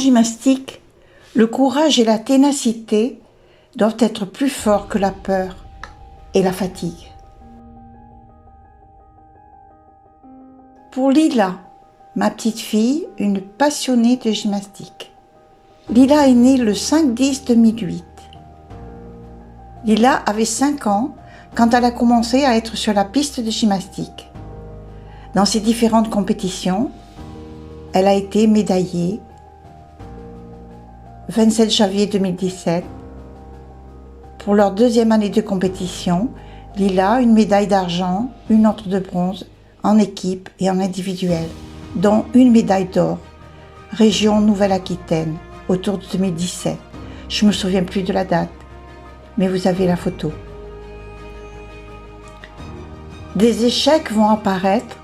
En gymnastique, le courage et la ténacité doivent être plus forts que la peur et la fatigue. Pour Lila, ma petite fille, une passionnée de gymnastique. Lila est née le 5/10/2008. Lila avait 5 ans quand elle a commencé à être sur la piste de gymnastique. Dans ses différentes compétitions, elle a été médaillée 27 janvier 2017. Pour leur 2e année de compétition, Lila, une médaille d'argent, une autre de bronze, en équipe et en individuel, dont une médaille d'or, région Nouvelle-Aquitaine, autour de 2017. Je ne me souviens plus de la date, mais vous avez la photo. Des échecs vont apparaître.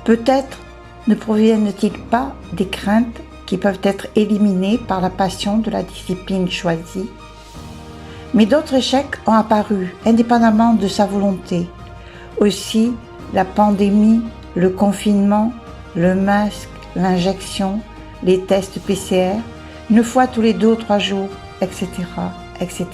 Peut-être ne proviennent-ils pas des craintes qui peuvent être éliminées par la passion de la discipline choisie. Mais d'autres échecs ont apparu indépendamment de sa volonté. Aussi, la pandémie, le confinement, le masque, l'injection, les tests PCR, une fois tous les 2 ou 3 jours, etc., etc.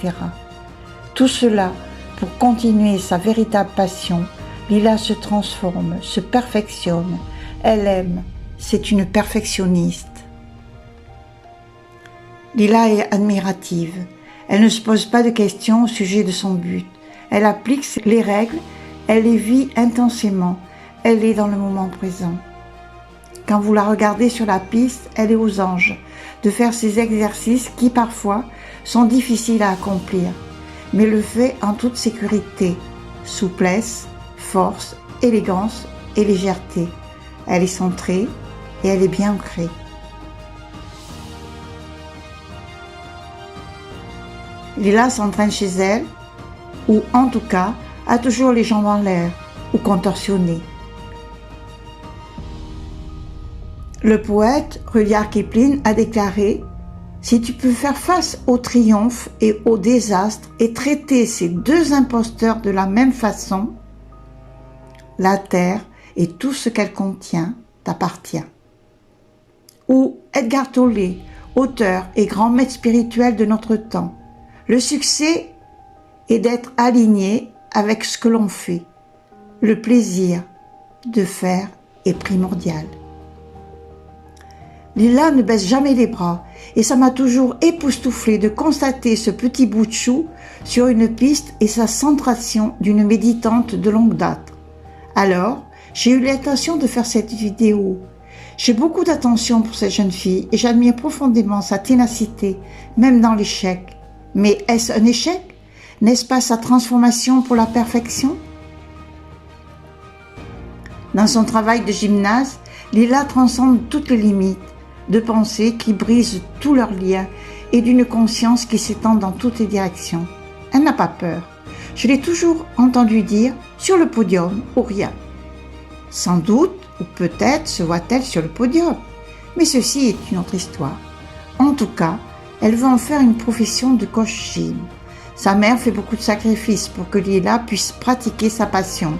Tout cela pour continuer sa véritable passion. Lila se transforme, se perfectionne, elle aime, c'est une perfectionniste. Lila est admirative, elle ne se pose pas de questions au sujet de son but, elle applique les règles, elle les vit intensément, elle est dans le moment présent. Quand vous la regardez sur la piste, elle est aux anges de faire ces exercices qui parfois sont difficiles à accomplir, mais le fait en toute sécurité, souplesse, force, élégance et légèreté. Elle est centrée et elle est bien ancrée. Lila s'entraîne chez elle, ou en tout cas a toujours les jambes en l'air ou contorsionnées. Le poète Rudyard Kipling a déclaré « Si tu peux faire face au triomphe et au désastre et traiter ces 2 imposteurs de la même façon, la terre et tout ce qu'elle contient t'appartient. » Ou Edgar Tolle, auteur et grand maître spirituel de notre temps. Le succès est d'être aligné avec ce que l'on fait. Le plaisir de faire est primordial. Lila ne baisse jamais les bras et ça m'a toujours époustouflé de constater ce petit bout de chou sur une piste et sa centration d'une méditante de longue date. Alors, j'ai eu l'intention de faire cette vidéo. J'ai beaucoup d'attention pour cette jeune fille et j'admire profondément sa ténacité, même dans l'échec. Mais est-ce un échec? N'est-ce pas sa transformation pour la perfection? Dans son travail de gymnaste, Lila transcende toutes les limites de pensée qui brisent tous leurs liens et d'une conscience qui s'étend dans toutes les directions. Elle n'a pas peur. Je l'ai toujours entendu dire sur le podium ou rien. Sans doute ou peut-être se voit-elle sur le podium, mais ceci est une autre histoire. En tout cas, elle veut en faire une profession de coach gym. Sa mère fait beaucoup de sacrifices pour que Lila puisse pratiquer sa passion.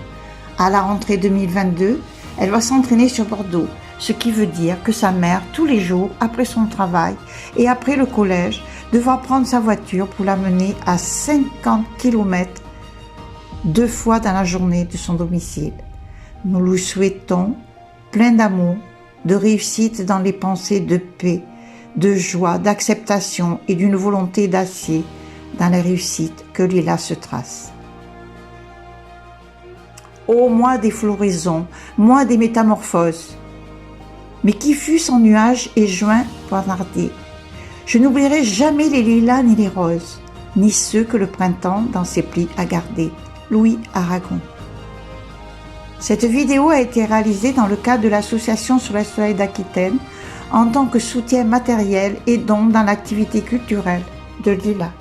À la rentrée 2022, elle va s'entraîner sur Bordeaux, ce qui veut dire que sa mère, tous les jours, après son travail et après le collège, devra prendre sa voiture pour l'amener à 50 km 2 fois dans la journée de son domicile. Nous lui souhaitons plein d'amour, de réussite dans les pensées de paix, de joie, d'acceptation et d'une volonté d'acier dans les réussites que Lila se trace. Ô mois des floraisons, mois des métamorphoses, mais qui fut son nuage et juin poignardé. Je n'oublierai jamais les lilas ni les roses, ni ceux que le printemps dans ses plis a gardés. Louis Aragon. Cette vidéo a été réalisée dans le cadre de l'association Sur le Soleil d'Aquitaine en tant que soutien matériel et don dans l'activité culturelle de Lila.